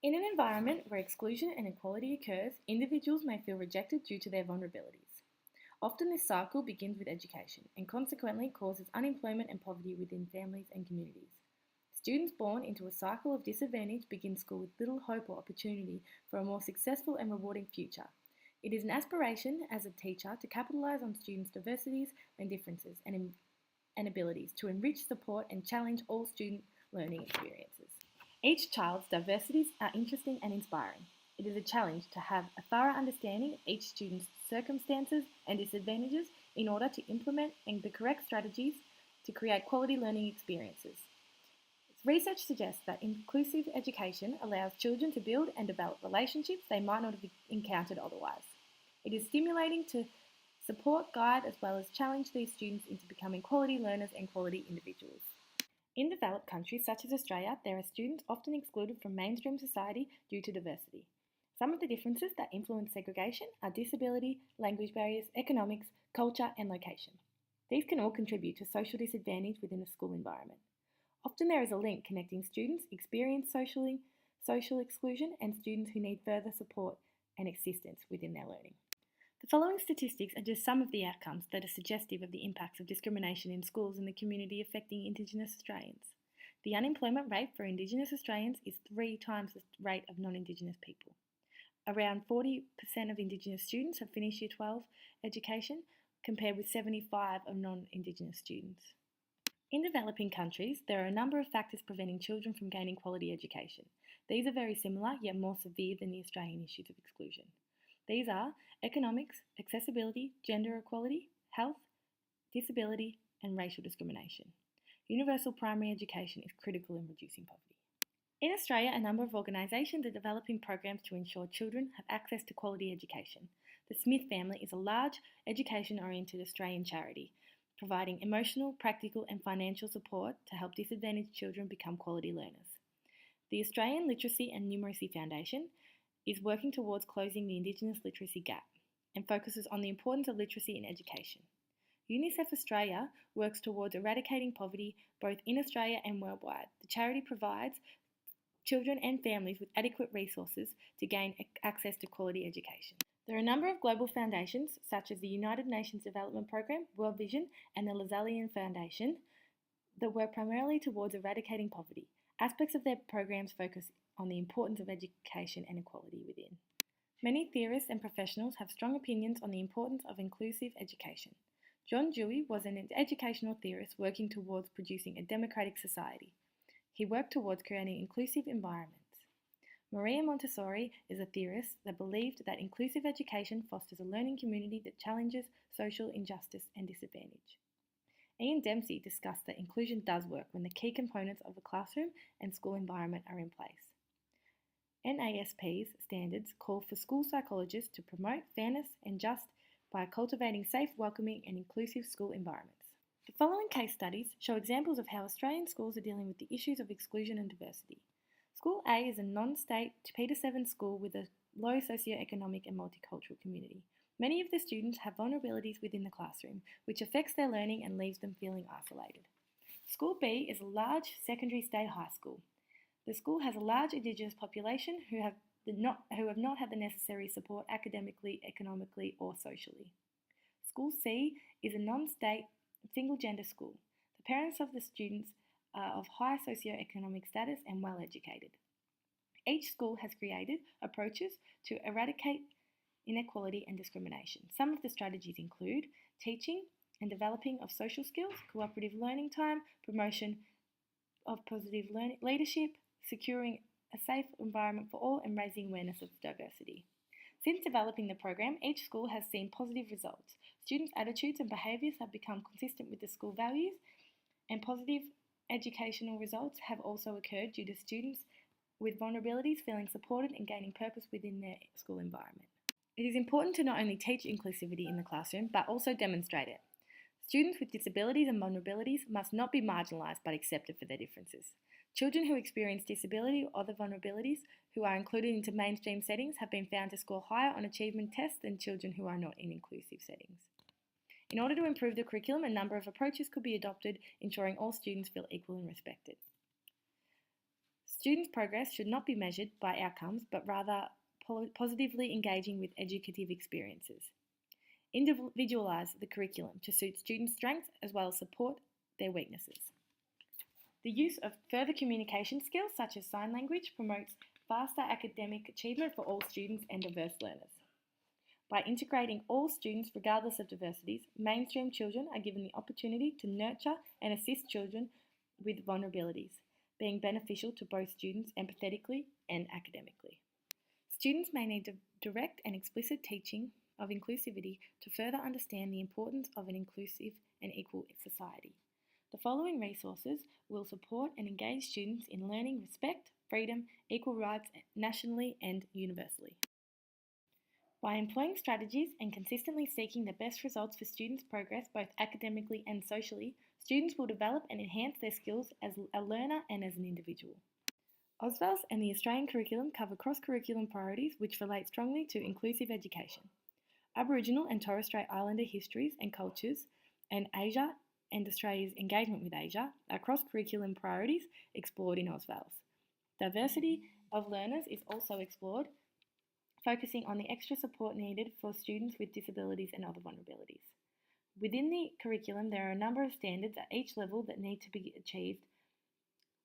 In an environment where exclusion and inequality occurs, individuals may feel rejected due to their vulnerabilities. Often this cycle begins with education and consequently causes unemployment and poverty within families and communities. Students born into a cycle of disadvantage begin school with little hope or opportunity for a more successful and rewarding future. It is an aspiration as a teacher to capitalise on students' diversities and differences and abilities to enrich, support and challenge all student learning experiences. Each child's diversities are interesting and inspiring. It is a challenge to have a thorough understanding of each student's circumstances and disadvantages in order to implement the correct strategies to create quality learning experiences. Research suggests that inclusive education allows children to build and develop relationships they might not have encountered otherwise. It is stimulating to support, guide, as well as challenge these students into becoming quality learners and quality individuals. In developed countries such as Australia, there are students often excluded from mainstream society due to diversity. Some of the differences that influence segregation are disability, language barriers, economics, culture, and location. These can all contribute to social disadvantage within a school environment. Often there is a link connecting students experiencing social exclusion and students who need further support and assistance within their learning. The following statistics are just some of the outcomes that are suggestive of the impacts of discrimination in schools and the community affecting Indigenous Australians. The unemployment rate for Indigenous Australians is 3 times the rate of non-Indigenous people. Around 40% of Indigenous students have finished Year 12 education, compared with 75% of non-Indigenous students. In developing countries, there are a number of factors preventing children from gaining quality education. These are very similar, yet more severe than the Australian issues of exclusion. These are economics, accessibility, gender equality, health, disability, and racial discrimination. Universal primary education is critical in reducing poverty. In Australia, a number of organisations are developing programs to ensure children have access to quality education. The Smith family is a large, education-oriented Australian charity, providing emotional, practical and financial support to help disadvantaged children become quality learners. The Australian Literacy and Numeracy Foundation is working towards closing the Indigenous literacy gap and focuses on the importance of literacy in education. UNICEF Australia works towards eradicating poverty both in Australia and worldwide. The charity provides children and families with adequate resources to gain access to quality education. There are a number of global foundations, such as the United Nations Development Programme, World Vision, and the Lazarlian Foundation, that work primarily towards eradicating poverty. Aspects of their programs focus on the importance of education and equality within. Many theorists and professionals have strong opinions on the importance of inclusive education. John Dewey was an educational theorist working towards producing a democratic society. He worked towards creating inclusive environments. Maria Montessori is a theorist that believed that inclusive education fosters a learning community that challenges social injustice and disadvantage. Ian Dempsey discussed that inclusion does work when the key components of a classroom and school environment are in place. NASP's standards call for school psychologists to promote fairness and justice by cultivating safe, welcoming and inclusive school environments. The following case studies show examples of how Australian schools are dealing with the issues of exclusion and diversity. School A is a non-state Peter 7 school with a low socioeconomic and multicultural community. Many of the students have vulnerabilities within the classroom, which affects their learning and leaves them feeling isolated. School B is a large secondary state high school. The school has a large Indigenous population who have not had the necessary support academically, economically or socially. School C is a non-state single-gender school. The parents of the students are of high socioeconomic status and well educated. Each school has created approaches to eradicate inequality and discrimination. Some of the strategies include teaching and developing of social skills, cooperative learning time, promotion of positive leadership, securing a safe environment for all and raising awareness of diversity. Since developing the program, each school has seen positive results. Students' attitudes and behaviours have become consistent with the school values, and positive educational results have also occurred due to students with vulnerabilities feeling supported and gaining purpose within their school environment. It is important to not only teach inclusivity in the classroom, but also demonstrate it. Students with disabilities and vulnerabilities must not be marginalised but accepted for their differences. Children who experience disability or other vulnerabilities who are included into mainstream settings have been found to score higher on achievement tests than children who are not in inclusive settings. In order to improve the curriculum, a number of approaches could be adopted, ensuring all students feel equal and respected. Students' progress should not be measured by outcomes, but rather positively engaging with educative experiences. Individualise the curriculum to suit students' strengths as well as support their weaknesses. The use of further communication skills such as sign language promotes faster academic achievement for all students and diverse learners. By integrating all students regardless of diversities, mainstream children are given the opportunity to nurture and assist children with vulnerabilities, being beneficial to both students empathetically and academically. Students may need direct and explicit teaching of inclusivity to further understand the importance of an inclusive and equal society. The following resources will support and engage students in learning respect, freedom, equal rights nationally and universally. By employing strategies and consistently seeking the best results for students' progress both academically and socially, students will develop and enhance their skills as a learner and as an individual. AUSVALS and the Australian curriculum cover cross-curriculum priorities which relate strongly to inclusive education. Aboriginal and Torres Strait Islander histories and cultures, and Asia and Australia's engagement with Asia are cross-curriculum priorities explored in AUSVALS. Diversity of learners is also explored, focusing on the extra support needed for students with disabilities and other vulnerabilities. Within the curriculum, there are a number of standards at each level that need to be achieved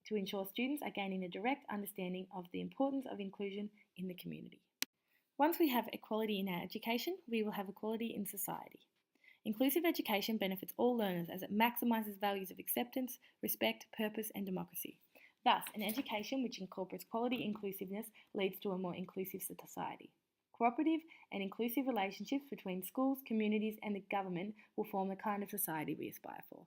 to ensure students are gaining a direct understanding of the importance of inclusion in the community. Once we have equality in our education, we will have equality in society. Inclusive education benefits all learners as it maximises values of acceptance, respect, purpose and democracy. Thus, an education which incorporates quality inclusiveness leads to a more inclusive society. Cooperative and inclusive relationships between schools, communities and the government will form the kind of society we aspire for.